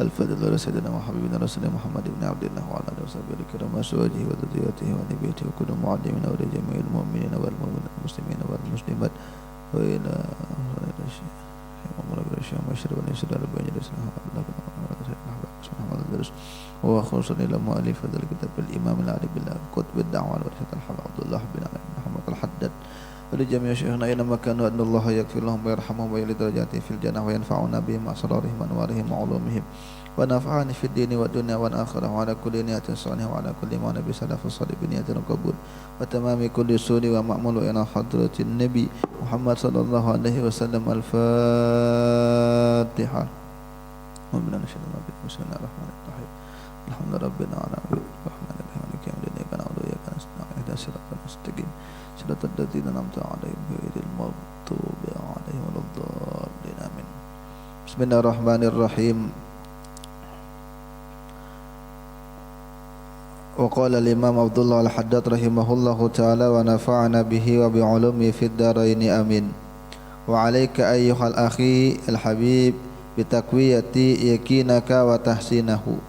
الفاتح لسيدنا وحبيبنا رسول محمد بن عبد الله وعلى آله وصحبه الكرام وأزواجه وذريته وآل بيته وكل معلمين ولجميع المؤمنين والمؤمنات والمسلمين والمسلمات وإلى وأشهد أن يسر على بين وخصوصا إلى مؤلف هذا الكتاب الإمام العلي بالله كتب الدعوة والرشاد الحافظ عبد الله بن محمد الحداد ولجميع شيخنا أينما كانوا أن الله يغفر لهم ويرحمهم ويعلي درجاتهم في الجنة وينفعنا بهم أسرارهم وأنوارهم وعلومهم ونفعني في الدين والدنيا والآخرة وعلى كل نية صالحة وعلى كل ما نبي سلف الصالح بنية القبول وتمام كل سوري ومأمول إلى حضرة النبي محمد صلى الله عليه وسلم. الفاتحة. ومن نشهد الله بسم الله الرحمن الرحيم الحمد لله ربنا العالمين الرحمن الرحيم مالك يوم الدين إياك نعبد وإياك نستعين اهدنا الصراط المستقيم صراط الذين أنعمت عليهم غير المغضوب عليهم ولا الضالين آمين. بسم الله الرحمن الرحيم. وقال الإمام عبد الله الحداد رحمه الله تعالى ونفعنا به وبعلومه في الدارين آمين. وعليك أيها الأخي الحبيب bitakwiyati yakinaka wa tahsinahu.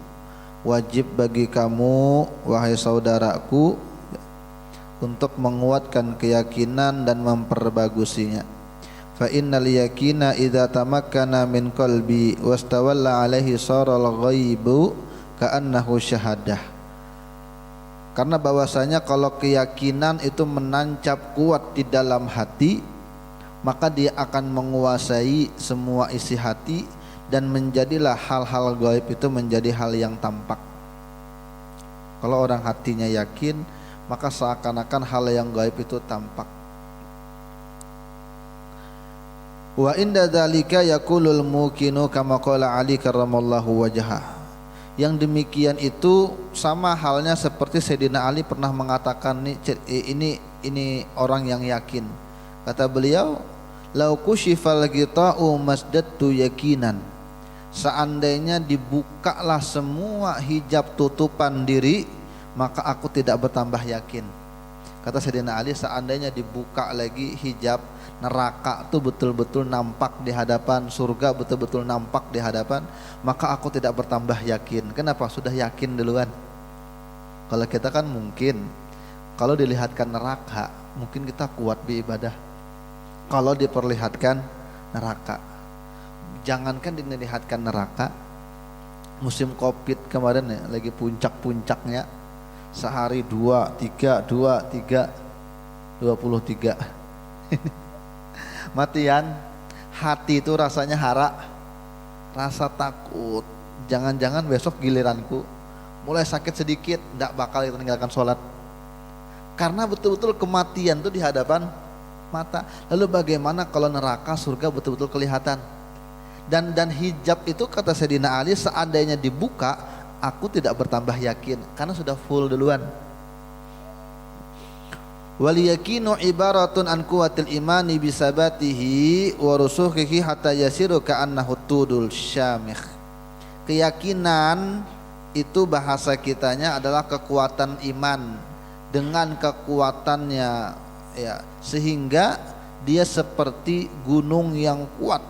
Wajib bagi kamu wahai saudaraku untuk menguatkan keyakinan dan memperbagusinya. Fa innal yakina idza tamakkana min qalbi wastawalla alaihi saral ghaibu ka'annahu syahadah. Karena bahwasanya kalau keyakinan itu menancap kuat di dalam hati, maka dia akan menguasai semua isi hati dan menjadilah hal-hal gaib itu menjadi hal yang tampak. Kalau orang hatinya yakin, maka seakan-akan hal yang gaib itu tampak. Wa inda dzalika yaqulul muqinu kama qala Ali karramallahu wajhah. Yang demikian itu sama halnya seperti Sayyidina Ali pernah mengatakan ini orang yang yakin. Kata beliau, lau kushifal ghita'u masdattu yakinan. Seandainya dibukalah semua hijab tutupan diri, maka aku tidak bertambah yakin. Kata Sayyidina Ali, seandainya dibuka lagi hijab neraka itu betul-betul nampak di hadapan, surga betul-betul nampak di hadapan, maka aku tidak bertambah yakin. Kenapa? Sudah yakin duluan. Kalau kita kan mungkin kalau dilihatkan neraka, mungkin kita kuat beribadah. Kalau diperlihatkan neraka, jangankan dilihatkan neraka, musim Covid kemarin ya, lagi puncak-puncaknya, sehari 23 matian, hati itu rasanya rasa takut, jangan-jangan besok giliranku, mulai sakit sedikit tidak bakal meninggalkan sholat, karena betul-betul kematian itu di hadapan mata. Lalu bagaimana kalau neraka, surga betul-betul kelihatan? Dan hijab itu kata Sayyidina Ali, seandainya dibuka, aku tidak bertambah yakin karena sudah full duluan. Wal yakinu ibaratun an quwwatil imani bisabatihi wa rusukhihi hatta yasiru ka'annahu tudul syamikh. Keyakinan itu bahasa kitanya adalah kekuatan iman dengan kekuatannya ya, sehingga dia seperti gunung yang kuat.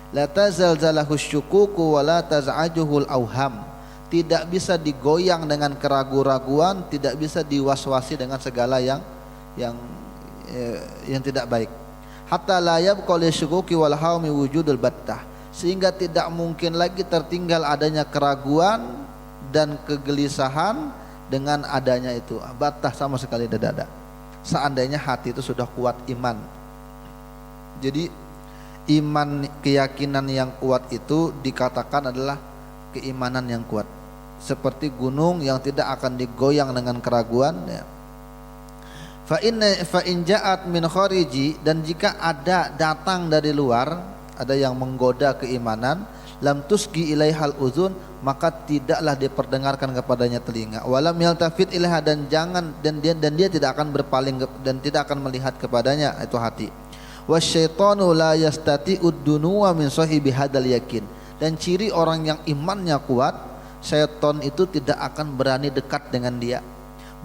La tazalzalahu syukuku wa la taz'ajuhul auham. Tidak bisa digoyang dengan keraguan-raguan, tidak bisa diwaswasi dengan segala yang tidak baik. Hatta la yabqa li syukuki wal haumi wujudul battah. Sehingga tidak mungkin lagi tertinggal adanya keraguan dan kegelisahan dengan adanya itu battah, sama sekali tidak ada. Seandainya hati itu sudah kuat iman. Jadi iman, keyakinan yang kuat itu dikatakan adalah keimanan yang kuat, seperti gunung yang tidak akan digoyang dengan keraguan ya. Fa in ja'at min khariji, dan jika ada datang dari luar, ada yang menggoda keimanan, lam tusgi ilaihal uzun, maka tidaklah diperdengarkan kepadanya telinga. Walam yaltafit ilaiha, dan dia tidak akan berpaling dan tidak akan melihat kepadanya, itu hati. Wasyaitanu la yastati'ud dunuwa min sahibi hadal yakin. Dan ciri orang yang imannya kuat, syaitan itu tidak akan berani dekat dengan dia.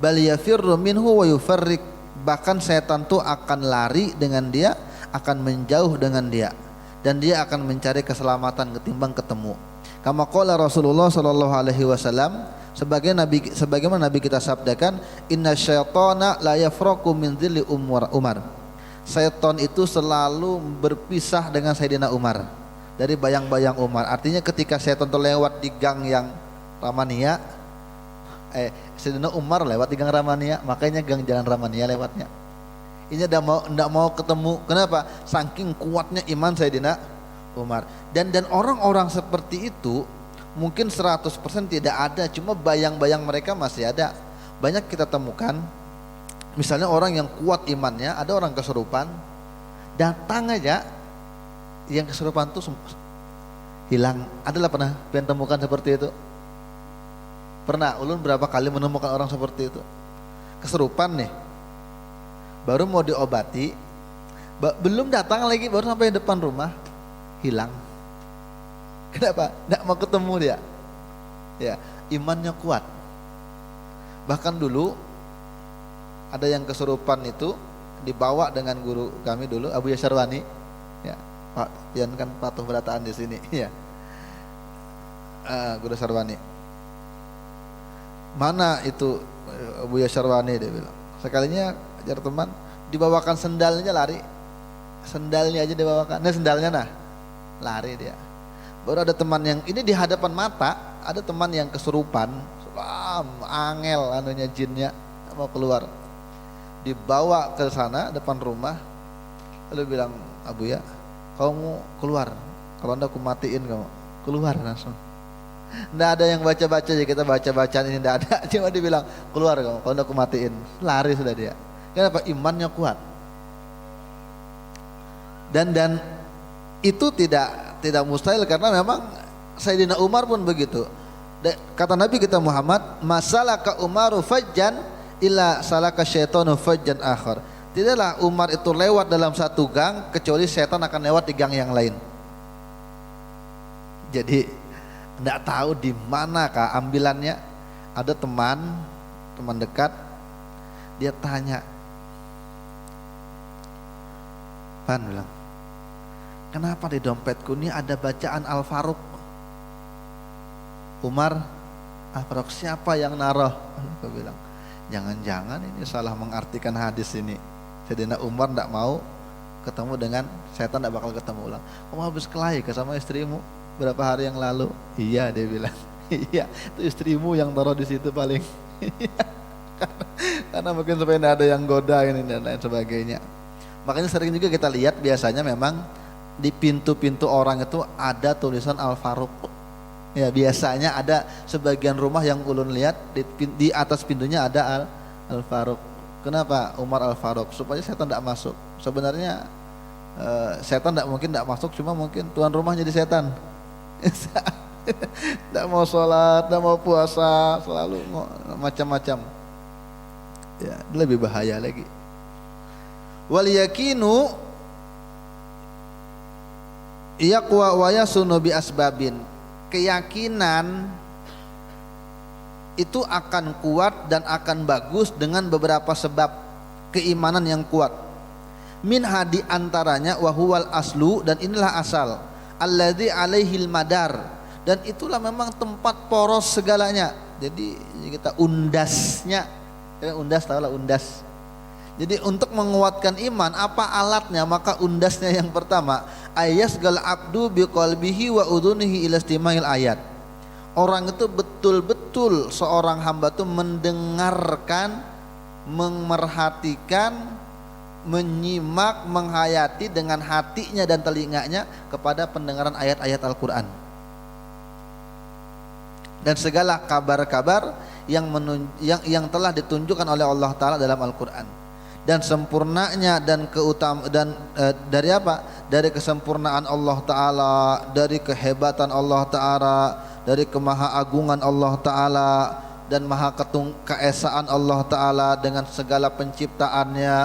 Bal yafirru minhu wa yufarriq, bahkan setan itu akan lari dengan dia, akan menjauh dengan dia, dan dia akan mencari keselamatan ketimbang ketemu. Kama qala Rasulullah sallallahu alaihi wasallam, sebagaimana Nabi kita sabdakan, inna syaitana la yafraqu min dhilli Umar. Syaitan itu selalu berpisah dengan Sayyidina Umar dari bayang-bayang Umar. Artinya ketika syaitan terlewat di gang yang Ramania, Sayyidina Umar lewat di gang Ramania, makanya gang Jalan Ramania lewatnya. Ini enggak mau ketemu. Kenapa? Saking kuatnya iman Sayyidina Umar. Dan orang-orang seperti itu mungkin 100% tidak ada, cuma bayang-bayang mereka masih ada. Banyak kita temukan, misalnya orang yang kuat imannya, ada orang kesurupan, datang aja yang kesurupan tuh hilang. Adalah pernah temukan seperti itu? Pernah? Ulun berapa kali menemukan orang seperti itu? Kesurupan nih, baru mau diobati, belum datang lagi, baru sampai depan rumah hilang. Kenapa? Nggak mau ketemu dia. Ya, imannya kuat. Bahkan dulu ada yang kesurupan itu dibawa dengan guru kami dulu, Abu Yasarwani. Ya, Pak Pian kan patuh berataan di sini. Ya, Guru Sarwani. Mana itu Abu Yasarwani, dia bilang. Sekalinya ajar teman, dibawakan sendalnya lari. Sendalnya aja dibawakan. Nah sendalnya nah. Lari dia. Baru ada teman yang ini di hadapan mata, ada teman yang kesurupan, angel anunya jinnya mau keluar. Dibawa ke sana depan rumah, lalu bilang, Abu ya, kamu keluar. Kalau anda aku matiin kamu. Keluar langsung. Nggak ada yang baca-baca aja, kita baca-bacaan ini nggak ada. Cuma dibilang keluar kamu. Kalau anda aku matiin, lari sudah dia. Kenapa? Imannya kuat. Dan itu tidak mustahil, karena memang Sayyidina Umar pun begitu. Kata Nabi kita Muhammad, masalaka Umaru fajjan illa salaka syaitanu fajjan akhar. Tidaklah Umar itu lewat dalam satu gang kecuali setan akan lewat di gang yang lain. Jadi tidak tahu di manakah ambilannya. Ada teman dekat, dia tanya, Pan bilang, kenapa di dompetku ini ada bacaan Al-Faruq? Umar, Al-Faruq siapa yang naruh? Aku bilang, jangan-jangan ini salah mengartikan hadis ini. Sayyidina Umar tidak mau ketemu dengan setan, tidak bakal ketemu ulang. Kamu habis kelahi ke sama istrimu berapa hari yang lalu? Iya, dia bilang. Iya, itu istrimu yang taruh di situ paling. Karena mungkin supaya tidak ada yang goda ini dan lain sebagainya. Makanya sering juga kita lihat biasanya memang di pintu-pintu orang itu ada tulisan Al-Faruq. Ya, biasanya ada sebagian rumah yang ulun lihat di atas pintunya ada Al-Faruq. Kenapa Umar Al-Faruq? Supaya setan tidak masuk. Sebenarnya setan mungkin tidak masuk, cuma mungkin tuan rumah jadi setan. Tidak mau sholat, tidak mau puasa, selalu mau macam-macam. Ya, lebih bahaya lagi. Wal yakinu yaqwa wa yasunu bi asbabin. Keyakinan itu akan kuat dan akan bagus dengan beberapa sebab keimanan yang kuat. Min hadi antaranya wa huwal aslu, dan inilah asal, alladzi alaihil madar, dan itulah memang tempat poros segalanya. Jadi kita undasnya, undas tahu lah undas. Jadi untuk menguatkan iman apa alatnya? Maka undasnya yang pertama, ayasgal abdu biqalbihi wa udhunihi ila istima'il ayat. Orang itu betul-betul seorang hamba itu mendengarkan, memerhatikan, menyimak, menghayati dengan hatinya dan telinganya kepada pendengaran ayat-ayat Al-Quran dan segala kabar-kabar yang telah ditunjukkan oleh Allah Ta'ala dalam Al-Quran. Dan sempurnanya dan dari apa? Dari kesempurnaan Allah Ta'ala, dari kehebatan Allah Ta'ala, dari kemahaagungan Allah Ta'ala, dan maha keesaan Allah Ta'ala dengan segala penciptaannya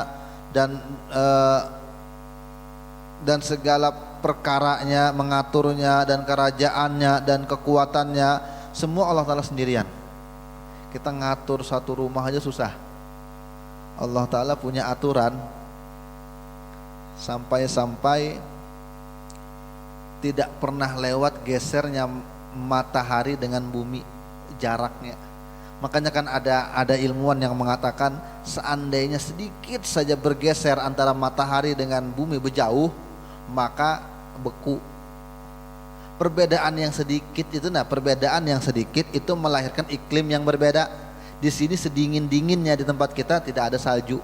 dan segala perkaranya, mengaturnya, dan kerajaannya dan kekuatannya, semua Allah Ta'ala sendirian. Kita ngatur satu rumah aja susah. Allah Ta'ala punya aturan sampai-sampai tidak pernah lewat gesernya matahari dengan bumi jaraknya. Makanya kan ada ilmuwan yang mengatakan seandainya sedikit saja bergeser antara matahari dengan bumi berjauh, maka beku. Perbedaan yang sedikit itu melahirkan iklim yang berbeda. Di sini sedingin-dinginnya di tempat kita tidak ada salju,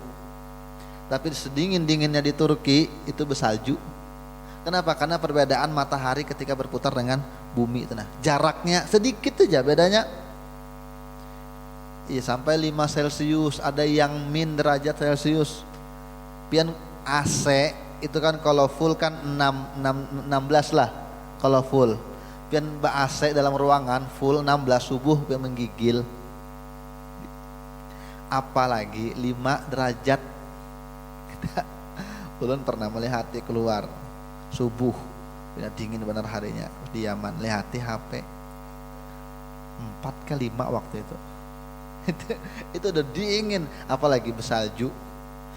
tapi sedingin-dinginnya di Turki itu bersalju. Kenapa? Karena perbedaan matahari ketika berputar dengan bumi itu, jaraknya sedikit aja bedanya. Iya, sampai 5 Celcius, ada yang min derajat Celcius. Pian AC itu kan kalau full kan 16 lah kalau full. Pian AC dalam ruangan full 16 subuh pian menggigil. Apalagi 5 derajat. Ulun pernah melihat keluar subuh, dingin benar harinya di Yaman, lihat HP 4 ke 5 waktu itu. Itu udah dingin, apalagi bersalju.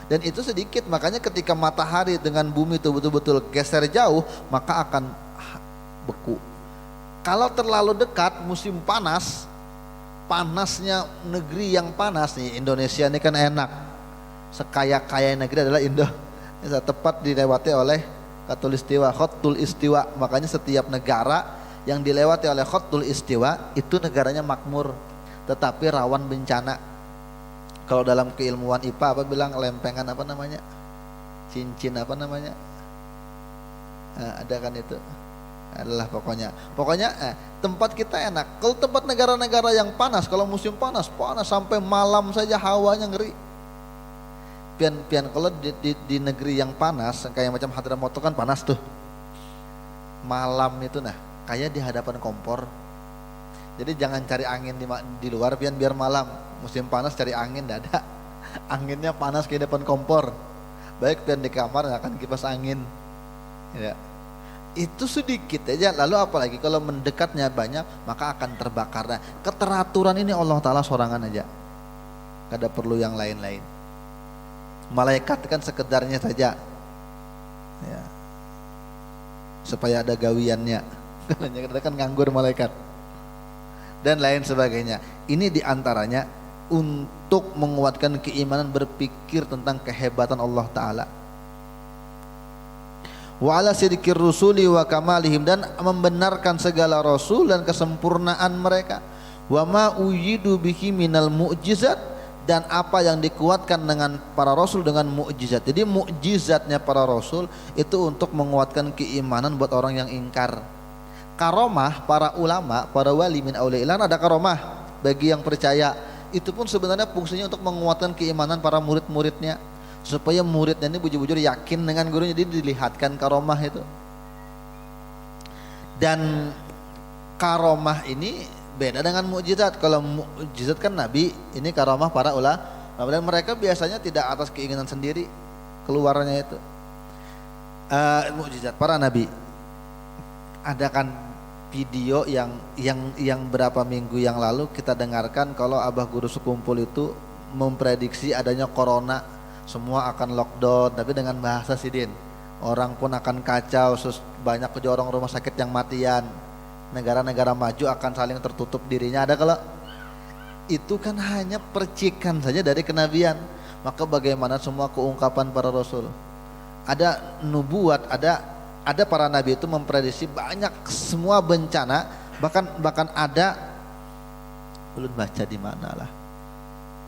Dan itu sedikit, makanya ketika matahari dengan bumi itu betul-betul geser jauh, maka akan beku. Kalau terlalu dekat musim panas, panasnya negeri yang panas nih, Indonesia ini kan enak, sekaya-kaya negeri adalah Indonesia, tepat dilewati oleh Khatul Istiwa. Makanya setiap negara yang dilewati oleh Khatul Istiwa itu negaranya makmur, tetapi rawan bencana. Kalau dalam keilmuan IPA apa bilang lempengan apa namanya, cincin apa namanya, ada kan itu adalah pokoknya tempat kita enak. Kalau tempat negara-negara yang panas, kalau musim panas sampai malam saja hawanya ngeri. Pian kalau di negeri yang panas kayak macam Hadramaut kan panas tuh malam itu, kayak di hadapan kompor. Jadi jangan cari angin di luar biar malam musim panas cari angin, tidak ada anginnya, panas ke depan kompor. Baik pian di kamar akan kipas angin ya. Itu sedikit aja, lalu apalagi kalau mendekatnya banyak maka akan terbakar. Nah, keteraturan ini Allah Ta'ala sorangan aja, kada perlu yang lain-lain. Malaikat kan sekedarnya saja ya, supaya ada gawiannya. Karena kan nganggur malaikat dan lain sebagainya. Ini diantaranya untuk menguatkan keimanan, berpikir tentang kehebatan Allah Ta'ala. Wa ala sidqir rusuli wa kamalihim, dan membenarkan segala rasul dan kesempurnaan mereka. Wa ma uyidu bihi minal mu'jizat, dan apa yang dikuatkan dengan para rasul dengan mukjizat. Jadi mukjizatnya para rasul itu untuk menguatkan keimanan buat orang yang ingkar. Karomah para ulama, para wali min auliya, ada karomah bagi yang percaya. Itu pun sebenarnya fungsinya untuk menguatkan keimanan para murid-muridnya, supaya muridnya ini bujur-bujur yakin dengan gurunya. Jadi dilihatkan karomah itu. Dan karomah ini beda dengan mukjizat. Kalau mukjizat kan nabi, ini karomah para ulama, dan mereka biasanya tidak atas keinginan sendiri keluarnya itu. Mukjizat para nabi. Ada kan video yang berapa minggu yang lalu kita dengarkan, kalau abah guru sekumpul itu memprediksi adanya corona, semua akan lockdown, tapi dengan bahasa sidin. Orang pun akan kacau, banyak orang rumah sakit yang matian. Negara-negara maju akan saling tertutup dirinya. Ada kalau itu kan hanya percikan saja dari kenabian. Maka bagaimana semua keungkapan para rasul? Ada nubuat, ada para nabi itu memprediksi banyak semua bencana, bahkan ada ulun baca di mana lah.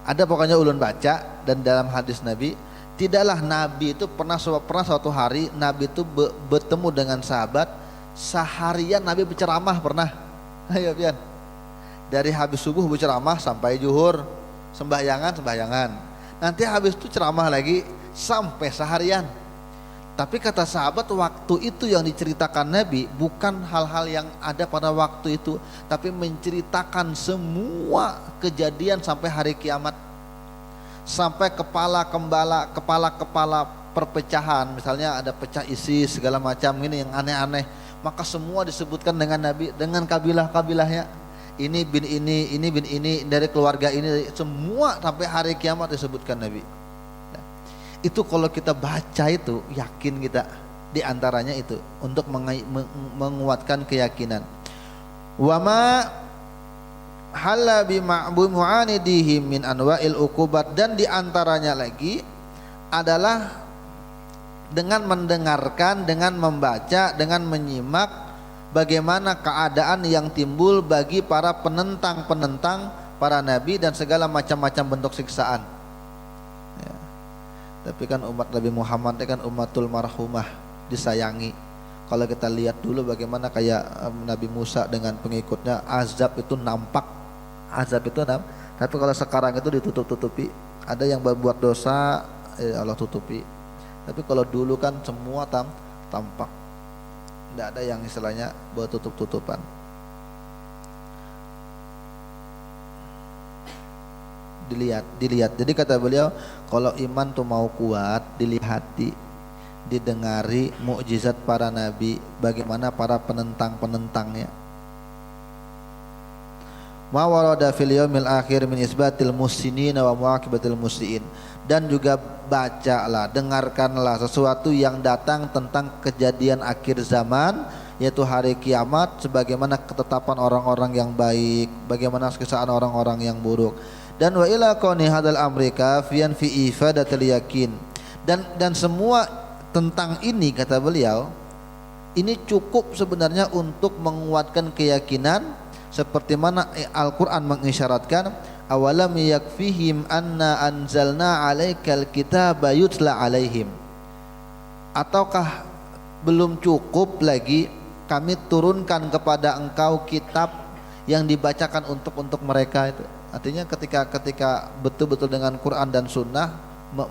Ada pokoknya ulun baca, dan dalam hadis Nabi, tidaklah Nabi itu pernah suatu hari Nabi itu bertemu dengan sahabat seharian. Nabi berceramah pernah. Ayo pian. Dari habis subuh berceramah sampai zuhur, sembahyangan. Nanti habis itu ceramah lagi sampai seharian. Tapi kata sahabat, waktu itu yang diceritakan Nabi bukan hal-hal yang ada pada waktu itu, tapi menceritakan semua kejadian sampai hari kiamat. Sampai kepala perpecahan, misalnya ada pecah isi segala macam ini yang aneh-aneh, maka semua disebutkan dengan Nabi, dengan kabilah-kabilahnya. Ini bin ini dari keluarga ini, semua sampai hari kiamat disebutkan Nabi. Itu kalau kita baca itu yakin kita, diantaranya itu untuk menguatkan keyakinan. Wa ma halla bi mu'anidihim min anwa'il uqubat, dan diantaranya lagi adalah dengan mendengarkan, dengan membaca, dengan menyimak bagaimana keadaan yang timbul bagi para penentang-penentang para nabi dan segala macam-macam bentuk siksaan. Ya. Tapi kan umat Nabi Muhammad kan umatul marhumah, disayangi. Kalau kita lihat dulu bagaimana kayak Nabi Musa dengan pengikutnya, azab itu nampak, azab itu nampak. Tapi kalau sekarang itu ditutup-tutupi, ada yang berbuat dosa Allah tutupi. Tapi kalau dulu kan semua tampak, tidak ada yang istilahnya buat tutup-tutupan. Dilihat. Jadi kata beliau, kalau iman tuh mau kuat, dilihati, didengari mukjizat para nabi, bagaimana para penentang-penentangnya. Ma warada fil yaumil akhir min isbatil muhsinina wa muaqibatil musiin, dan juga bacalah, dengarkanlah sesuatu yang datang tentang kejadian akhir zaman, yaitu hari kiamat, sebagaimana ketetapan orang-orang yang baik, bagaimana kesalahan orang-orang yang buruk. Dan wa ila qani hadal amrika fian fi ifadatil yakin, dan semua tentang ini kata beliau, ini cukup sebenarnya untuk menguatkan keyakinan, seperti mana Al-Quran mengisyaratkan, awalam yakfihim anna anzalna alaikal kitaba yutla alaihim, ataukah belum cukup lagi kami turunkan kepada engkau kitab yang dibacakan untuk mereka itu. Artinya ketika betul-betul dengan Quran dan Sunnah,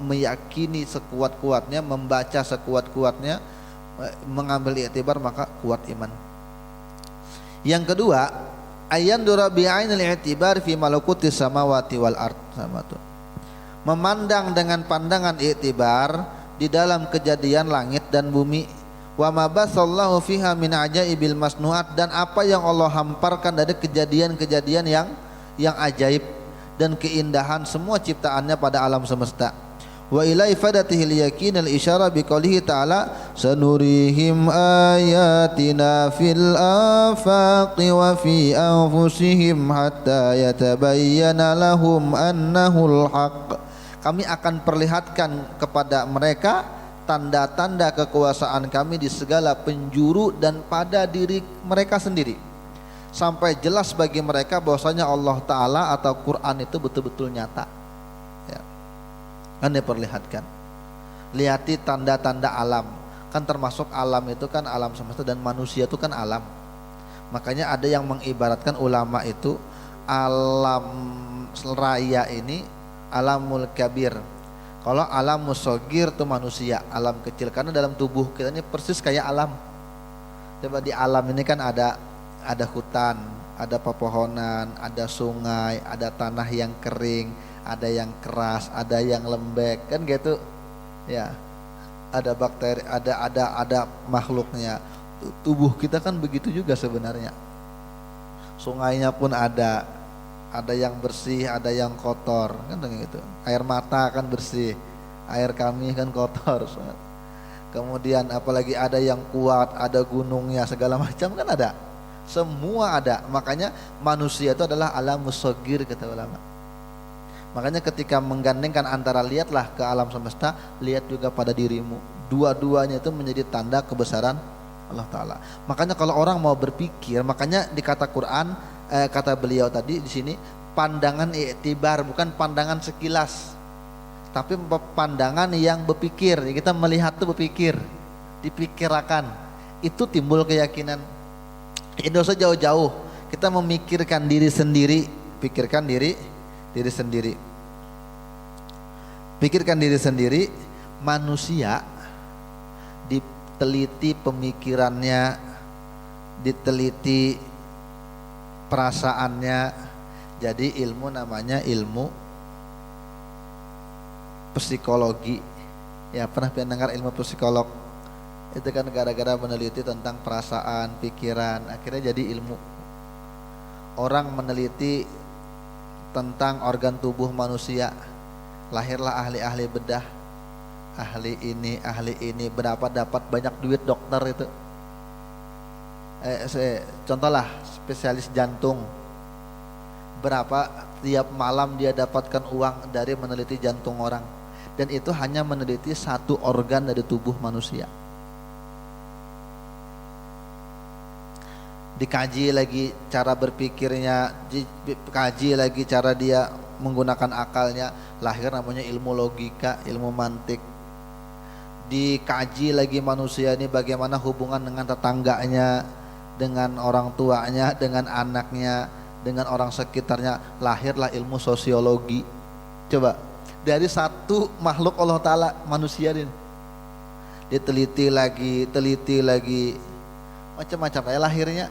meyakini sekuat-kuatnya, membaca sekuat-kuatnya, mengambil iktibar, maka kuat iman. Yang kedua, ayandura bi'ainil i'tibar fi malakutis samawati wal ard, sama tuh. Memandang dengan pandangan iktibar di dalam kejadian langit dan bumi, wa ma basallahu fiha min ajaibil masnuat, dan apa yang Allah hamparkan dari kejadian-kejadian yang ajaib dan keindahan semua ciptaannya pada alam semesta. Wa ila ifadatihil yakin al isyara biqaulihi ta'ala sanurihim ayatina fil afaqi wa fi anfusihim hatta yatabayyana lahum annahul haqq. Kami akan perlihatkan kepada mereka tanda-tanda kekuasaan kami di segala penjuru dan pada diri mereka sendiri, sampai jelas bagi mereka bahwasanya Allah Ta'ala atau Quran itu betul-betul nyata. Ya. Kan diperlihatkan. Lihati tanda-tanda alam. Kan termasuk alam itu kan alam semesta, dan manusia itu kan alam. Makanya ada yang mengibaratkan ulama itu alam raya ini alamul kabir. Kalau alam musogir itu manusia, alam kecil. Karena dalam tubuh kita ini persis kayak alam. Coba di alam ini kan ada hutan, ada pepohonan, ada sungai, ada tanah yang kering, ada yang keras, ada yang lembek, kan gitu. Ya. Ada bakteri, ada makhluknya. Tubuh kita kan begitu juga sebenarnya. Sungainya pun ada yang bersih, ada yang kotor, kan gitu. Air mata kan bersih, air kami kan kotor. Kemudian apalagi ada yang kuat, ada gunungnya, segala macam kan ada. Semua ada. Makanya manusia itu adalah alam musogir kata ulama. Makanya ketika menggandengkan antara lihatlah ke alam semesta, lihat juga pada dirimu. Dua-duanya itu menjadi tanda kebesaran Allah Ta'ala. Makanya kalau orang mau berpikir, makanya di kata Quran, kata beliau tadi di sini, pandangan iktibar, bukan pandangan sekilas, tapi pandangan yang berpikir. Kita melihat itu berpikir, dipikirkan, itu timbul keyakinan. Tidak usah jauh-jauh, kita memikirkan diri sendiri, pikirkan diri sendiri. Pikirkan diri sendiri. Manusia diteliti pemikirannya, diteliti perasaannya. Jadi ilmu namanya ilmu psikologi. Ya, pernah dengar ilmu psikolog? Itu kan gara-gara meneliti tentang perasaan, pikiran, akhirnya jadi ilmu. Orang meneliti tentang organ tubuh manusia, lahirlah ahli-ahli bedah, ahli ini, berapa dapat banyak duit dokter itu. Contohlah spesialis jantung, berapa tiap malam dia dapatkan uang dari meneliti jantung orang, dan itu hanya meneliti satu organ dari tubuh manusia. Dikaji lagi cara berpikirnya, dikaji lagi cara dia menggunakan akalnya, lahir namanya ilmu logika, ilmu mantik. Dikaji lagi manusia ini bagaimana hubungan dengan tetangganya, dengan orang tuanya, dengan anaknya, dengan orang sekitarnya, lahirlah ilmu sosiologi. Coba, dari satu makhluk Allah Ta'ala, manusia ini diteliti lagi, macam-macam ya lahirnya.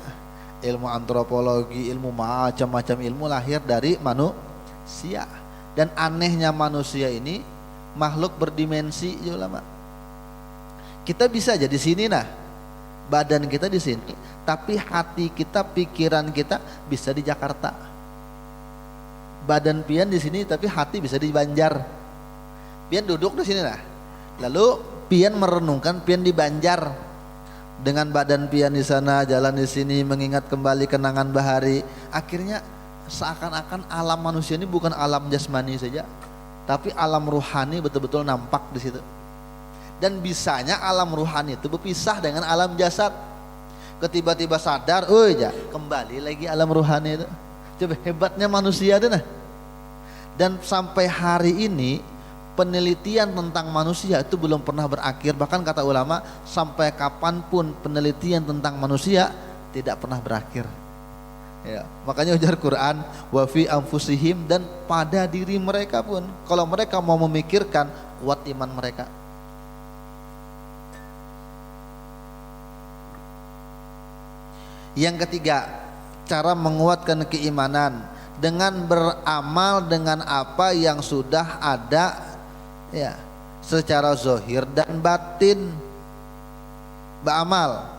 Ilmu antropologi, ilmu macam-macam ilmu lahir dari manusia. Dan anehnya manusia ini makhluk berdimensi ulama. Kita bisa jadi sini nah, badan kita di sini, tapi hati kita, pikiran kita bisa di Jakarta. Badan pian di sini, tapi hati bisa di Banjar. Pian duduk di sini nah, lalu pian merenungkan, pian di Banjar. Dengan badan pian di sana, jalan di sini, mengingat kembali kenangan bahari. Akhirnya seakan-akan alam manusia ini bukan alam jasmani saja, tapi alam ruhani betul-betul nampak di situ. Dan bisanya alam ruhani itu berpisah dengan alam jasad. Ketiba-tiba sadar, kembali lagi alam ruhani itu. Coba hebatnya manusia itu nah. Dan sampai hari ini penelitian tentang manusia itu belum pernah berakhir. Bahkan kata ulama, sampai kapanpun penelitian tentang manusia tidak pernah berakhir. Ya, makanya ujar Quran, wa fi anfusihim, dan pada diri mereka pun. Kalau mereka mau memikirkan, kuat iman mereka. Yang ketiga, cara menguatkan keimanan dengan beramal dengan apa yang sudah ada ya, secara zahir dan batin. Beramal.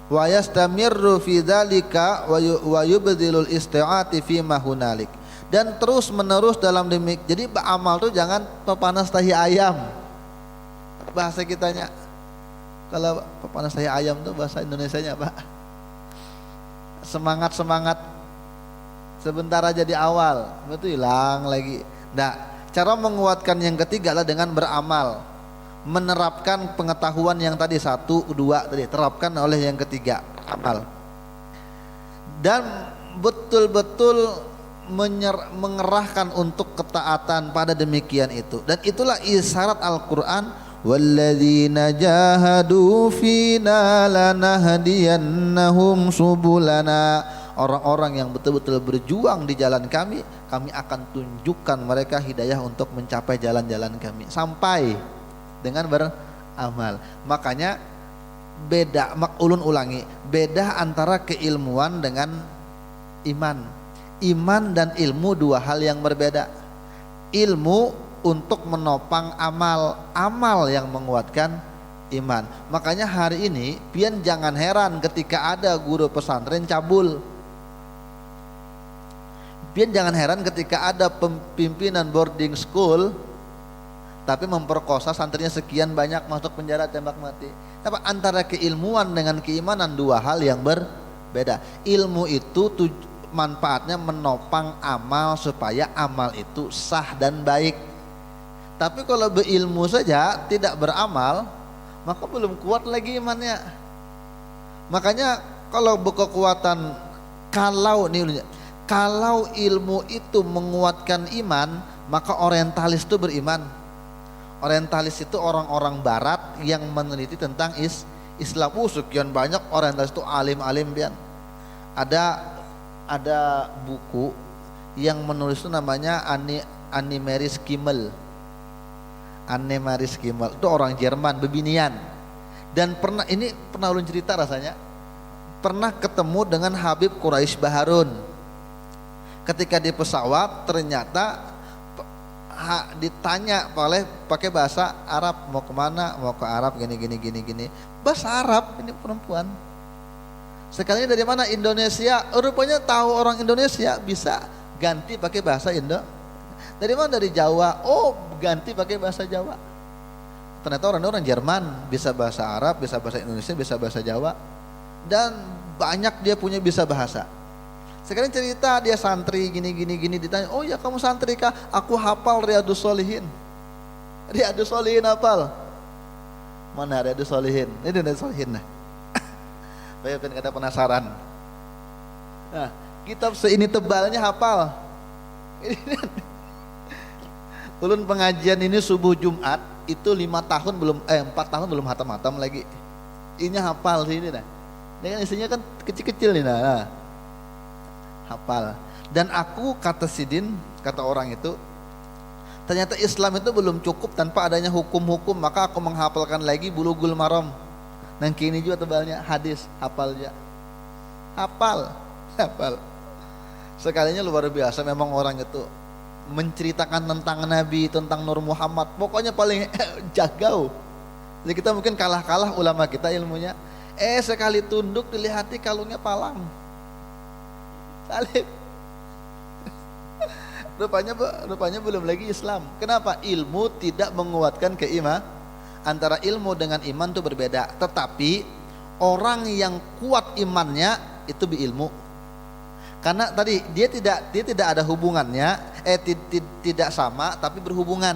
Wa yastamirru fi dzalika wa yubdilul isti'ati fi ma hunalik. Dan terus menerus dalam demikian. Jadi beramal tuh jangan pepanas tahi ayam. Bahasa kitanya. Kalau pepanas tahi ayam tuh bahasa Indonesianya apa? Semangat sebentar aja di awal, itu hilang lagi. Nah, cara menguatkan yang ketiga adalah dengan beramal, menerapkan pengetahuan yang tadi 1, 2 tadi terapkan oleh yang ketiga, amal. Dan betul-betul mengerahkan untuk ketaatan pada demikian itu. Dan itulah isyarat Al-Qur'an, walladzina jahadu fina lanahdiyannahum subulana. Orang-orang yang betul-betul berjuang di jalan kami, kami akan tunjukkan mereka hidayah untuk mencapai jalan-jalan kami sampai dengan beramal. Makanya beda, ulun ulangi, beda antara keilmuan dengan iman. Iman dan ilmu dua hal yang berbeda. Ilmu untuk menopang amal, amal yang menguatkan iman. Makanya hari ini pian jangan heran ketika ada guru pesantren cabul. Pian jangan heran ketika ada pimpinan boarding school tapi memperkosa santrinya sekian banyak, masuk penjara tembak mati. Tapi antara keilmuan dengan keimanan dua hal yang berbeda. Ilmu itu manfaatnya menopang amal supaya amal itu sah dan baik. Tapi kalau berilmu saja tidak beramal, maka belum kuat lagi imannya. Makanya kalau berkekuatan, kalau ilmu itu menguatkan iman, maka orientalis itu beriman. Orientalis itu orang-orang barat yang meneliti tentang Islam. Sekian banyak orientalis itu alim-alim pian. Ada buku yang menulis itu namanya Annemarie Schimmel. Annemarie Schimmel itu orang Jerman, bebinian. Dan pernah ulun cerita rasanya, pernah ketemu dengan Habib Quraisy Baharun. Ketika di pesawat ternyata ditanya pakai bahasa Arab, mau kemana, mau ke Arab, gini. Bahasa Arab, ini perempuan. Sekalinya dari mana? Indonesia. Rupanya tahu orang Indonesia, bisa ganti pakai bahasa Indo. Dari mana? Dari Jawa. Oh, ganti pakai bahasa Jawa. Ternyata orang Jerman, bisa bahasa Arab, bisa bahasa Indonesia, bisa bahasa Jawa, dan banyak dia punya bisa bahasa. Sekarang cerita dia santri gini ditanya, oh ya kamu santri kah? Aku hafal Riyadus Shalihin. Riyadus Shalihin hafal. Mana Riyadus Shalihin? Ini Riyadus Shalihin nah. Baik kan kada penasaran. Nah, kitab seini tebalnya hafal. Ulun pengajian ini subuh Jumat itu 4 tahun belum hatam lagi. Ini hafal sini dah. Dengan isinya kan kecil-kecil nih nah. Hafal. Dan aku kata Sidin, kata orang itu, ternyata Islam itu belum cukup tanpa adanya hukum-hukum, maka aku menghafalkan lagi Bulughul Maram. Nang kini juga tebalnya hadis, hafal aja. Hafal. Sekalinya luar biasa memang orang itu menceritakan tentang Nabi, tentang Nur Muhammad, pokoknya paling jagau. Jadi kita mungkin kalah ulama kita ilmunya. Sekali tunduk dilihati kalungnya palang. Salib. Rupanya belum lagi Islam. Kenapa? Ilmu tidak menguatkan keimanan. Antara ilmu dengan iman itu berbeda. Tetapi orang yang kuat imannya itu berilmu. Karena tadi dia tidak ada hubungannya, tidak sama tapi berhubungan.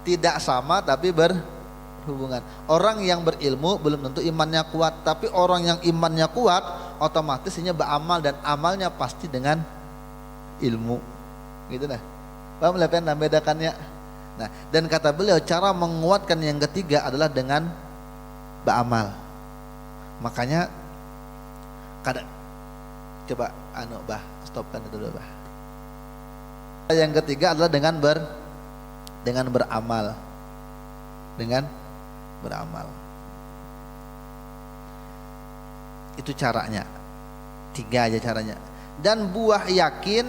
Tidak sama tapi berhubungan. Orang yang berilmu belum tentu imannya kuat, tapi orang yang imannya kuat otomatis dia beramal dan amalnya pasti dengan ilmu. Gitu nah. Paham lepen bedakannya? Nah, dan kata beliau cara menguatkan yang ketiga adalah dengan beramal. Makanya coba stopkan itu dulu bah. Yang ketiga adalah dengan beramal. Dengan beramal. Itu caranya. 3 aja caranya. Dan buah yakin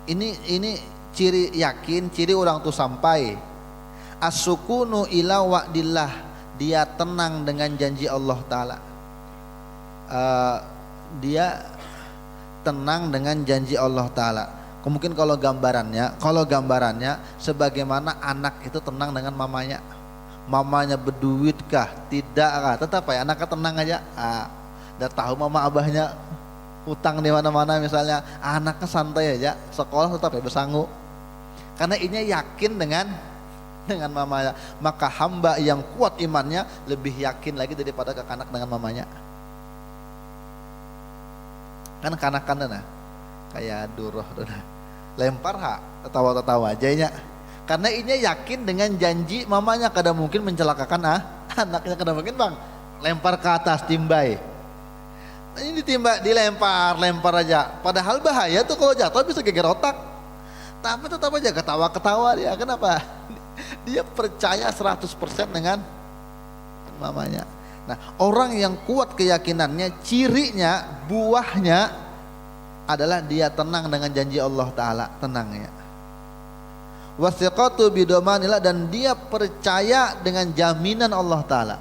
ini ciri yakin, ciri orang tuh sampai as-sukunu ila wa'dillah, dia tenang dengan janji Allah Ta'ala. Dia tenang dengan janji Allah Ta'ala. Mungkin kalau gambarannya sebagaimana anak itu tenang dengan mamanya berduit kah tidak kah, tetap ya anaknya tenang aja. Udah tahu mama abahnya utang di mana-mana misalnya, anaknya santai aja, sekolah tetap ya bersanggup karena ini yakin dengan mamanya. Maka hamba yang kuat imannya lebih yakin lagi daripada kekanak dengan mamanya. Kan kanak-kanak nah kayak duroh lempar ketawa aja nya, karena ini yakin dengan janji mamanya kada mungkin mencelakakan anaknya, kada mungkin bang lempar ke atas timbai. Ini dilempar aja, padahal bahaya tuh kalau jatuh bisa geger otak, tapi tetap aja ketawa dia. Kenapa? Dia percaya 100% dengan mamanya. Nah, orang yang kuat keyakinannya, cirinya, buahnya adalah dia tenang dengan janji Allah Ta'ala, tenangnya. Wasiqatu bidomanillah, dan dia percaya dengan jaminan Allah Ta'ala.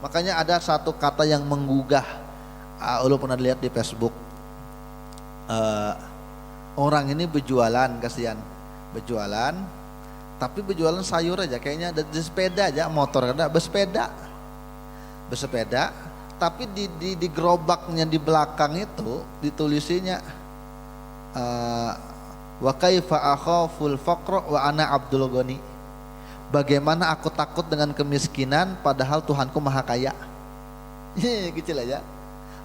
Makanya ada satu kata yang menggugah, lu pernah lihat di Facebook, orang ini berjualan, kasihan berjualan, tapi berjualan sayur aja, kayaknya ada di sepeda aja, motor ada bersepeda, tapi di gerobaknya di belakang itu ditulisinya wa kaifa akhaful faqra wa ana abdul ghani, bagaimana aku takut dengan kemiskinan padahal Tuhanku maha kaya. Kecil aja.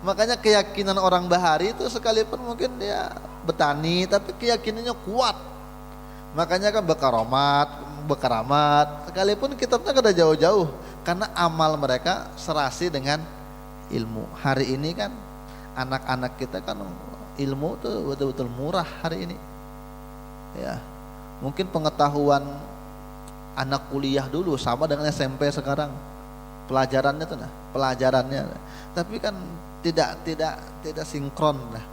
Makanya keyakinan orang Bahari itu sekalipun mungkin dia petani tapi keyakinannya kuat. Makanya kan bekaramat sekalipun kitabnya kada jauh-jauh, karena amal mereka serasi dengan ilmu. Hari ini kan anak-anak kita kan ilmu tuh betul-betul murah hari ini. Ya, mungkin pengetahuan anak kuliah dulu sama dengan SMP sekarang. Pelajarannya tuh tapi kan tidak sinkron lah.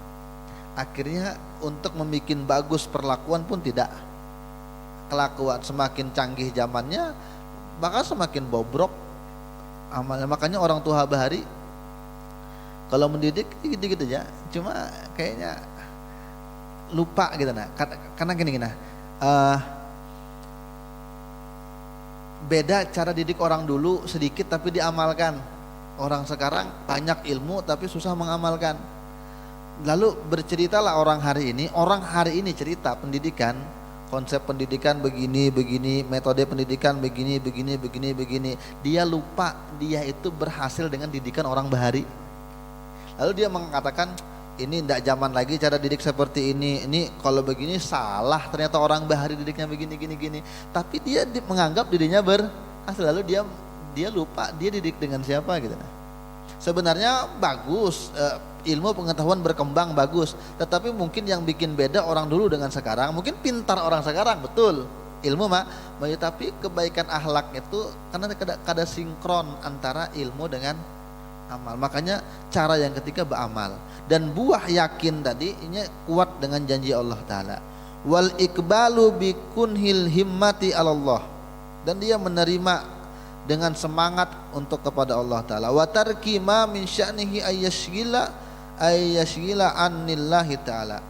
Akhirnya untuk membuat bagus perlakuan pun tidak. Kelakuan semakin canggih zamannya, maka semakin bobrok amalnya. Makanya orang tua Bahari kalau mendidik gitu-gitu aja, cuma kayaknya lupa gitu nah. Karena gini nah, beda cara didik orang dulu, sedikit tapi diamalkan. Orang sekarang banyak ilmu tapi susah mengamalkan. Lalu berceritalah orang hari ini cerita pendidikan, konsep pendidikan begini, metode pendidikan begini. Dia lupa dia itu berhasil dengan didikan orang bahari. Lalu dia mengatakan, ini tidak zaman lagi cara didik seperti ini kalau begini salah, ternyata orang bahari didiknya begini. Tapi dia menganggap dirinya berhasil, lalu dia lupa dia didik dengan siapa gitu. Sebenarnya bagus, ilmu pengetahuan berkembang bagus, tetapi mungkin yang bikin beda orang dulu dengan sekarang, mungkin pintar orang sekarang, betul ilmu tapi kebaikan akhlak itu karena ada sinkron antara ilmu dengan amal. Makanya cara yang ketiga beramal, dan buah yakin tadi ini kuat dengan janji Allah Ta'ala. Wal ikbalu bikunhil himmati Allah, dan dia menerima dengan semangat untuk kepada Allah Ta'ala. Wa tarki ma min sya'nihi ayyashghila anillahi ta'ala,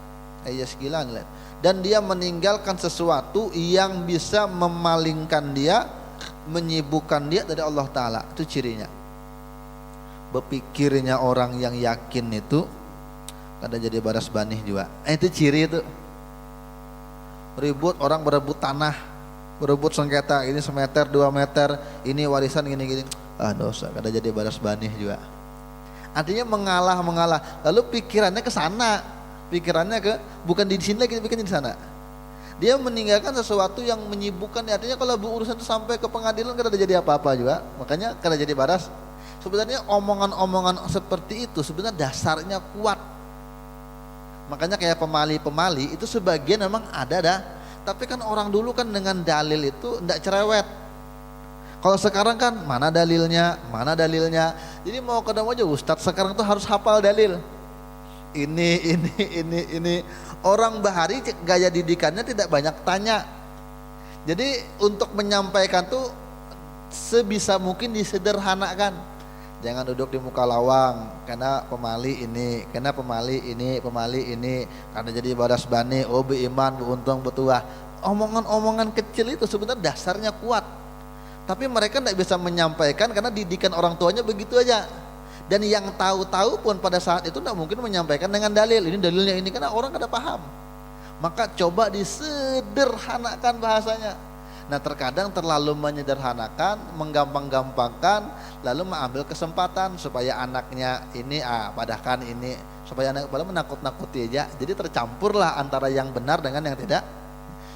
dan dia meninggalkan sesuatu yang bisa memalingkan dia, menyibukkan dia dari Allah Ta'ala. Itu cirinya. Berpikirnya orang yang yakin itu kada jadi baras banih juga. Itu ciri itu. Ribut orang berebut tanah, berebut sengketa, ini semeter 2 meter, ini warisan gini. Dosa, kada jadi baras banih juga. Artinya mengalah. Lalu pikirannya ke sana, pikirannya ke bukan di sini lagi, bukan di sana. Dia meninggalkan sesuatu yang menyibukkan. Artinya kalau berurusan itu sampai ke pengadilan kada jadi apa-apa juga. Makanya kada jadi baras. Sebenarnya omongan-omongan seperti itu sebenarnya dasarnya kuat. Makanya kayak pemali itu sebagian memang ada. Tapi kan orang dulu kan dengan dalil itu tidak cerewet. Kalau sekarang kan mana dalilnya. Jadi mau ketemu aja Ustadz sekarang tuh harus hafal dalil. Ini. Orang bahari gaya didikannya tidak banyak tanya. Jadi untuk menyampaikan tuh sebisa mungkin disederhanakan. Jangan duduk di muka lawang, karena pemali ini, karena jadi baras bani, beiman, beuntung, betuah. Omongan-omongan kecil itu sebenarnya dasarnya kuat. Tapi mereka tidak bisa menyampaikan karena didikan orang tuanya begitu aja. Dan yang tahu-tahu pun pada saat itu tidak mungkin menyampaikan dengan dalil. Ini dalilnya ini, karena orang kada paham. Maka coba disederhanakan bahasanya. Nah terkadang terlalu menyederhanakan, menggampang-gampangkan, lalu mengambil kesempatan supaya anaknya ini padahkan ini, supaya anak padahal menakut-nakuti aja. Jadi tercampurlah antara yang benar dengan yang tidak.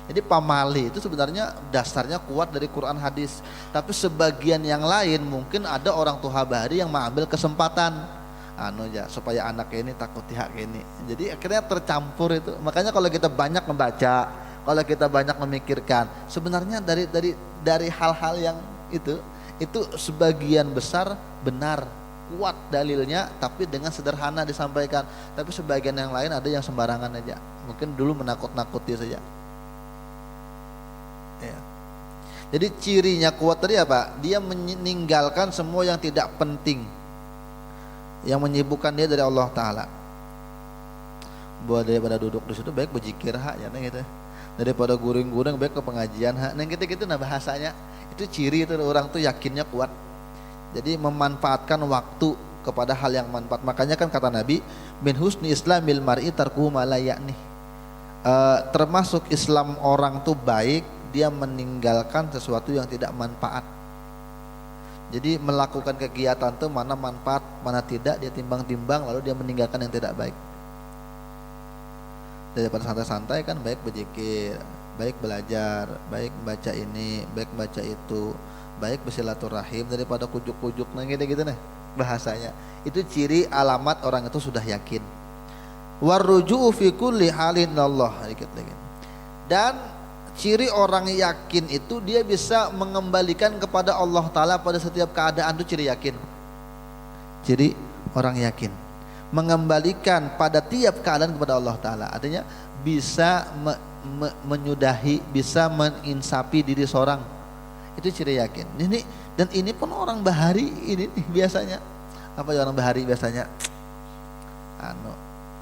Jadi pamali itu sebenarnya dasarnya kuat dari Quran hadis. Tapi sebagian yang lain mungkin ada orang tua bahari yang mengambil kesempatan supaya anaknya ini takut hak ini. Jadi akhirnya tercampur itu. Makanya kalau kita banyak membaca, kalau kita banyak memikirkan, sebenarnya dari hal-hal yang itu sebagian besar benar, kuat dalilnya, tapi dengan sederhana disampaikan. Tapi sebagian yang lain ada yang sembarangan aja, mungkin dulu menakut-nakuti saja. Ya. Jadi cirinya kuat tadi apa? Dia meninggalkan semua yang tidak penting, yang menyibukkan dia dari Allah Ta'ala. Buat daripada duduk di situ baik berzikir ya gitu. Daripada guring-guring baik ke pengajian gitu bahasanya. Itu ciri itu orang tuh yakinnya kuat. Jadi memanfaatkan waktu kepada hal yang manfaat. Makanya kan kata Nabi, min husni islamil mar'i tarkuhu ma la ya'ni. Termasuk Islam orang tuh baik, dia meninggalkan sesuatu yang tidak manfaat. Jadi melakukan kegiatan tuh mana manfaat, mana tidak, dia timbang-timbang lalu dia meninggalkan yang tidak baik. Daripada santai-santai kan baik berzikir, baik belajar, baik baca ini, baik baca itu, baik bersilaturahim, daripada kujuk-kujuk gitu nih bahasanya. Itu ciri alamat orang itu sudah yakin. Warruju'u fi kulli halin Allah. Dan ciri orang yakin itu dia bisa mengembalikan kepada Allah Ta'ala pada setiap keadaan. Itu ciri yakin. Ciri orang yakin mengembalikan pada tiap keadaan kepada Allah Ta'ala. Artinya bisa menyudahi, bisa meninsapi diri seorang. Itu ciri yakin. Dan ini pun orang bahari ini nih biasanya. Apa ya orang bahari biasanya?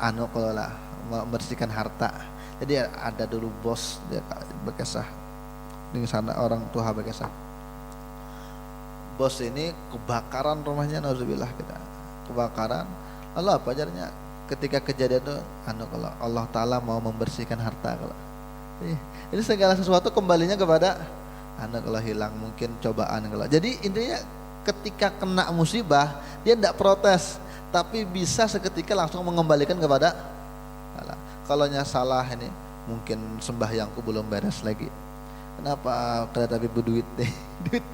Kalau lah membersihkan harta. Jadi ada dulu bos dia berkisah di sana, orang tua berkisah. bos ini kebakaran rumahnya, nauzubillah kita kebakaran. Lalu apa ajarnya ketika kejadian itu, kalau Allah Ta'ala mau membersihkan harta, kalau ini segala sesuatu kembalinya kepada kalau hilang mungkin cobaan, kalau jadi intinya ketika kena musibah dia tidak protes, tapi bisa seketika langsung mengembalikan kepada Allah. Kalau salah ini mungkin sembahyangku belum beres lagi, kenapa kereta api berduit deh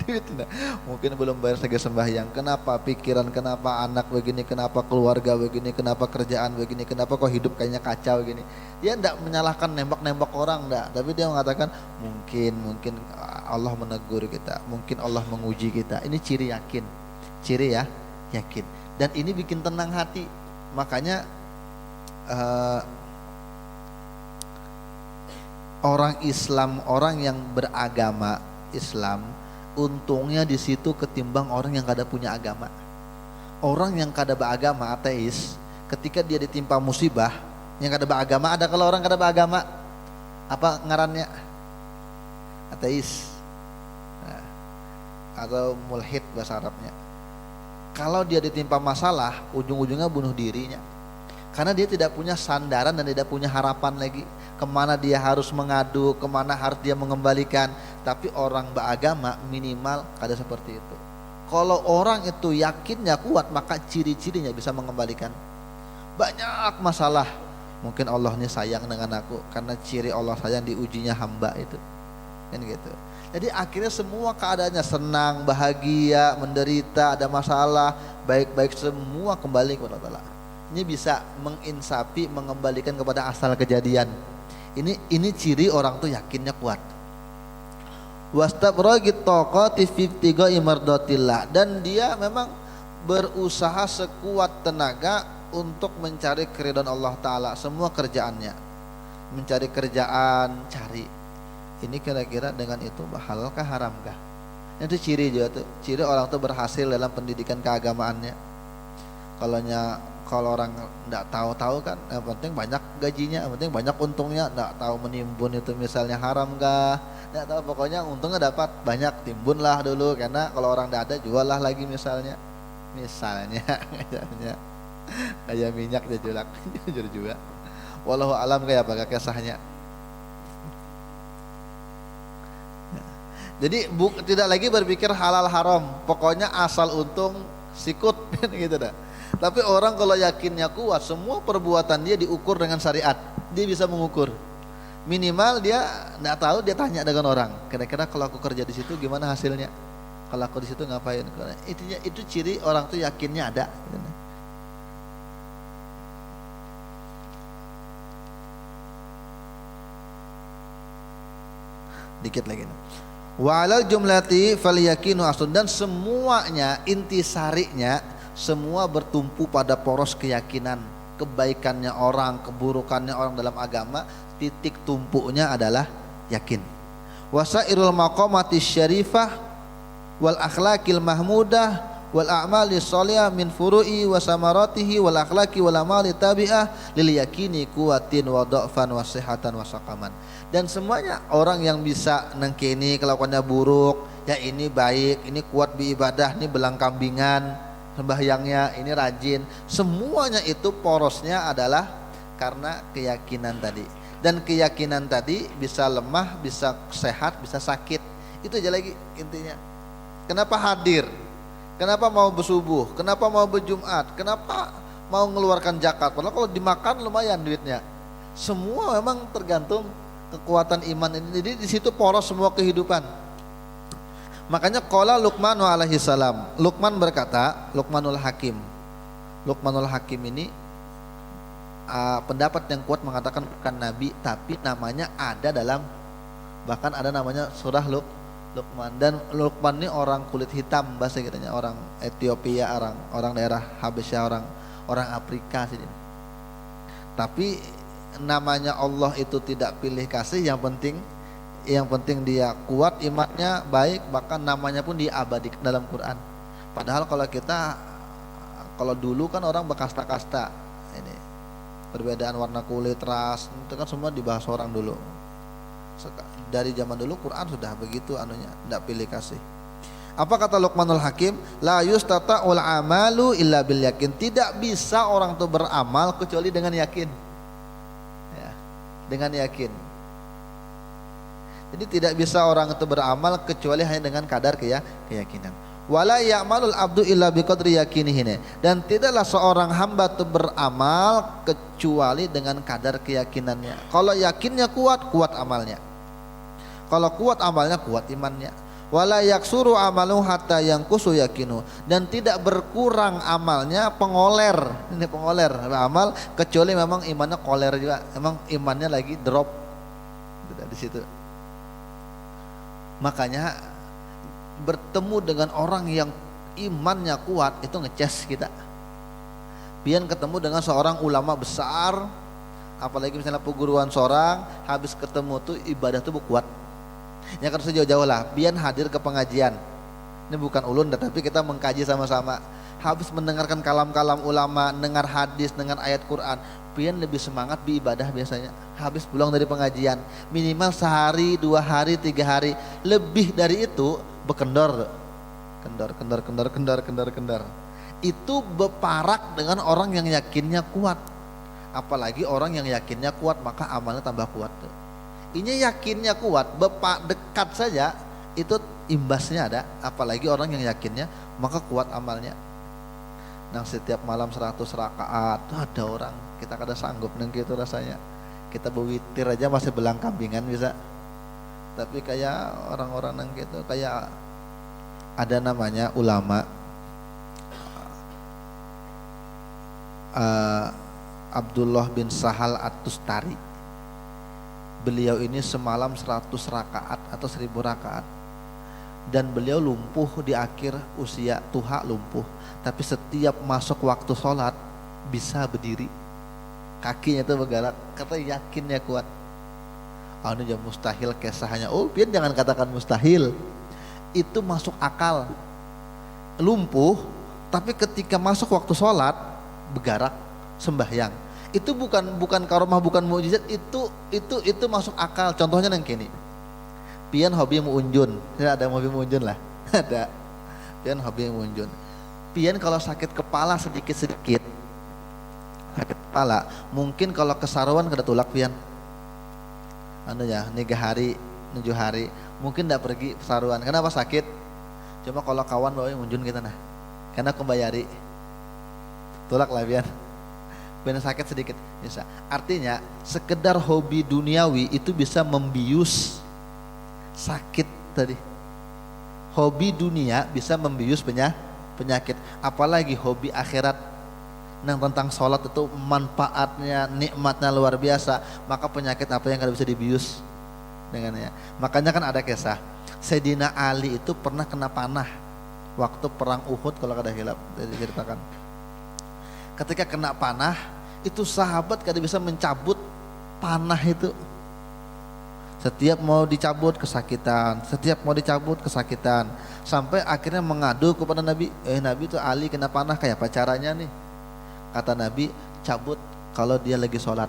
duit nah. Mungkin belum beres lagi sembahyang, kenapa pikiran, kenapa anak begini, kenapa keluarga begini, kenapa kerjaan begini, kenapa kok hidup kayaknya kacau gini. Dia tidak menyalahkan nembak orang, enggak, tapi dia mengatakan mungkin Allah menegur kita, mungkin Allah menguji kita. Ini ciri yakin, ciri ya yakin, dan ini bikin tenang hati. Makanya orang Islam, orang yang beragama Islam, untungnya di situ ketimbang orang yang kada punya agama. Orang yang kada beragama, ateis, ketika dia ditimpa musibah, yang kada beragama, ada kalau orang kada beragama apa ngarannya? Ateis, nah, atau mulhid bahasa Arabnya. Kalau dia ditimpa masalah, ujung-ujungnya bunuh dirinya, karena dia tidak punya sandaran dan tidak punya harapan lagi. Kemana dia harus mengadu, kemana harus dia mengembalikan. Tapi orang beragama minimal kada seperti itu. Kalau orang itu yakinnya kuat, maka ciri-cirinya bisa mengembalikan. Banyak masalah, mungkin Allah ini sayang dengan aku, karena ciri Allah sayang diujinya hamba itu, kan gitu. Jadi akhirnya semua keadaannya senang, bahagia, menderita, ada masalah, baik-baik semua kembali kepada Allah. Ini bisa menginsafi, mengembalikan kepada asal kejadian. Ini ciri orang tuh yakinnya kuat. Wastabrogi taqati fi ibtigai mardatillah, dan dia memang berusaha sekuat tenaga untuk mencari keridhaan Allah Ta'ala. Semua kerjaannya mencari kerjaan, cari ini kira-kira dengan itu halalkah haramkah. Itu ciri juga tuh, ciri orang tuh berhasil dalam pendidikan keagamaannya. Kalau orang tidak tahu kan, yang penting banyak gajinya, yang penting banyak untungnya, tidak tahu menimbun itu misalnya haram kah, tidak tahu, pokoknya untungnya dapat banyak, timbunlah dulu, karena kalau orang tidak ada jual lah lagi misalnya kayak minyak dia jual juga. Wallahu alam kayak apa kisahnya. Jadi tidak lagi berpikir halal haram, pokoknya asal untung sikut gitu dah. Tapi orang kalau yakinnya kuat, semua perbuatan dia diukur dengan syariat. Dia bisa mengukur. Minimal dia tidak tahu, dia tanya dengan orang, kira-kira kalau aku kerja di situ gimana hasilnya? Kalau aku di situ ngapain? Itu ciri orang tuh yakinnya ada. Dikit lagi. Wa alal jumlati falyakinu aslun, dan semuanya intisarinya semua bertumpu pada poros keyakinan. Kebaikannya orang, keburukannya orang dalam agama, titik tumpunya adalah yakin. Wasairul maqamati syarifah wal akhlaqil mahmudah wal a'mali sholihah min furu'i wa samaratihi wal akhlaqi wal amali tabi'ah lil yakini kuwatin wa dha'fan wa sihatan wa saqaman. Dan semuanya orang yang bisa nengkini kelakuannya buruk, ya ini baik, ini kuat beribadah, ini belang kambingan sembahyangnya, ini rajin, semuanya itu porosnya adalah karena keyakinan tadi. Dan keyakinan tadi bisa lemah, bisa sehat, bisa sakit. Itu aja lagi intinya. Kenapa hadir? Kenapa mau bersubuh? Kenapa mau berjumat? Kenapa mau mengeluarkan zakat? Padahal kalau dimakan lumayan duitnya. Semua memang tergantung kekuatan iman ini. Jadi di situ poros semua kehidupan. Makanya qala Luqman alaihi salam, Luqman berkata, Luqmanul Hakim ini pendapat yang kuat mengatakan bukan nabi, tapi namanya ada dalam, bahkan ada namanya surah Luqman. Dan Luqman ini orang kulit hitam bahasa kitanya, orang Ethiopia, orang daerah Habesyah, orang Afrika sini. Tapi namanya Allah itu tidak pilih kasih, yang penting dia kuat imannya baik, bahkan namanya pun diabadikan dalam Quran. Padahal kalau dulu kan orang berkasta-kasta, ini perbedaan warna kulit, ras, itu kan semua dibahas orang dulu. Dari zaman dulu Quran sudah begitu anunya, tidak pilih kasih. Apa kata Luqmanul Hakim? La yustata'ul amalu illa bil yakin. Tidak bisa orang itu beramal kecuali dengan yakin. Ya, dengan yakin. Jadi tidak bisa orang itu beramal kecuali hanya dengan kadar keyakinan. Wala ya'malul abdu illa biqadri yakinihi. Dan tidaklah seorang hamba itu beramal kecuali dengan kadar keyakinannya. Kalau yakinnya kuat, kuat amalnya. Kalau kuat amalnya, kuat imannya. Wala yaksuru amalu hatta yanqusu yakinu. Dan tidak berkurang amalnya, pengoler. Ini pengoler amal kecuali memang imannya koler juga. Memang imannya lagi drop di situ. Makanya bertemu dengan orang yang imannya kuat itu ngeces kita. Pian ketemu dengan seorang ulama besar, apalagi misalnya perguruan seorang, habis ketemu tuh ibadah tuh kuat. Ya kan sejauh-jauh lah, pian hadir ke pengajian. Ini bukan ulun, tapi kita mengkaji sama-sama. Habis mendengarkan kalam-kalam ulama, dengar hadis, dengar ayat Quran, pian lebih semangat ibadah biasanya. Habis pulang dari pengajian, minimal sehari, 2 hari, 3 hari, lebih dari itu bekendor, kendor. Itu beparak dengan orang yang yakinnya kuat. Apalagi orang yang yakinnya kuat maka amalnya tambah kuat tuh. Ini yakinnya kuat, dekat saja itu imbasnya ada. Apalagi orang yang yakinnya maka kuat amalnya. Nah setiap malam 100 rakaat ada orang kita kada sanggup neng gitu rasanya. Kita bewitir aja masih belang kambingan bisa. Tapi kayak orang-orang neng gitu kayak ada namanya ulama Abdullah bin Sahal At-Tustari. Beliau ini semalam 100 rakaat atau 1000 rakaat. Dan beliau lumpuh di akhir usia tuha lumpuh. Tapi setiap masuk waktu sholat bisa berdiri. Kakinya itu bergerak karena yakinnya kuat. Anu jam mustahil kesahnya. Oh pian jangan katakan mustahil. Itu masuk akal. Lumpuh tapi ketika masuk waktu sholat bergerak sembahyang. Itu bukan karomah, bukan mukjizat, itu masuk akal. Contohnya yang kini. Pian hobi muunjun. Ya, ada hobi muunjun lah. Ada. Pian hobi muunjun. Pian kalau sakit kepala sedikit-sedikit. Sakit kepala, mungkin kalau kesaruan kada tulak pian. Anu ya, 3 hari, 7 hari, mungkin enggak pergi kesaruan. Kenapa sakit? Cuma kalau kawan bawa muunjun kita nah. Karena aku bayari. Tulak lah pian. Benar sakit sedikit bisa. Artinya sekedar hobi duniawi itu bisa membius sakit tadi. Hobi dunia bisa membius penyakit. Apalagi hobi akhirat. Nah tentang sholat itu manfaatnya, nikmatnya luar biasa. Maka penyakit apa yang tidak bisa dibius dengannya. Makanya kan ada kisah Sayyidina Ali itu pernah kena panah waktu perang Uhud kalau kada hilap diceritakan. Ketika kena panah, itu sahabat kada bisa mencabut panah itu. Setiap mau dicabut kesakitan, sampai akhirnya mengadu kepada Nabi. Nabi itu Ali kena panah kayak apa caranya nih? Kata Nabi, cabut kalau dia lagi sholat.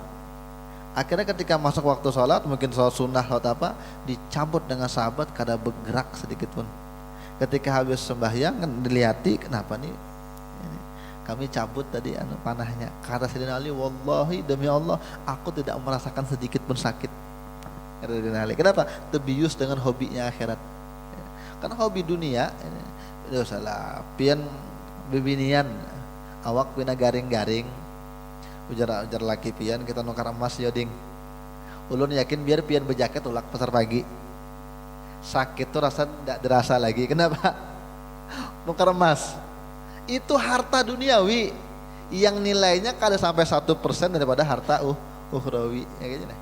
Akhirnya ketika masuk waktu sholat, mungkin sholat sunnah atau apa, dicabut dengan sahabat kada bergerak sedikit pun. Ketika habis sembahyang kan dilihati, kenapa nih? Kami cabut tadi panahnya. Kata Sayyidina Ali, wallahi demi Allah aku tidak merasakan sedikit pun sakit. Kata Sayyidina Ali. Kenapa? Terbius dengan hobinya akhirat. Karena hobi dunia ini salah. Pian bebinian awak pina garing-garing. Ujar laki pian kita nukar emas yoding. Ulun yakin biar pian berjaket ulak pasar pagi. Sakit tuh rasa tidak dirasa lagi. Kenapa? Nukar emas. Itu harta duniawi yang nilainya kada sampai 1% daripada harta ukhrawi ya gitu nah.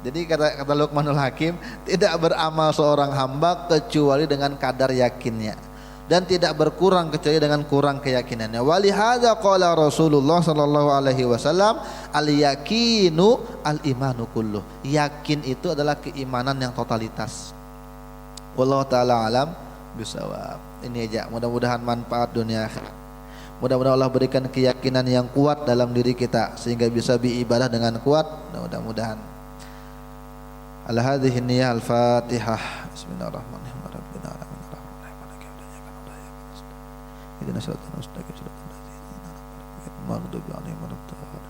Jadi kata Luqmanul Hakim, tidak beramal seorang hamba kecuali dengan kadar yakinnya dan tidak berkurang kecuali dengan kurang keyakinannya. Walihadza qala Rasulullah sallallahu alaihi wasallam, al yakinu al imanu kulluh. Yakin itu adalah keimanan yang totalitas. Wallahu taala alam bisawab. Ini aja, mudah-mudahan manfaat dunia akhirat. Mudah-mudahan Allah berikan keyakinan yang kuat dalam diri kita sehingga bisa beribadah dengan kuat. Mudah-mudahan. Al-hadhihi niyyah al-Fatihah. Bismillahirrahmanirrahim. Ihdinash shiratal mustaqim, shiratal ladzina an'amta 'alaihim ghairil maghdubi 'alaihim waladdallin.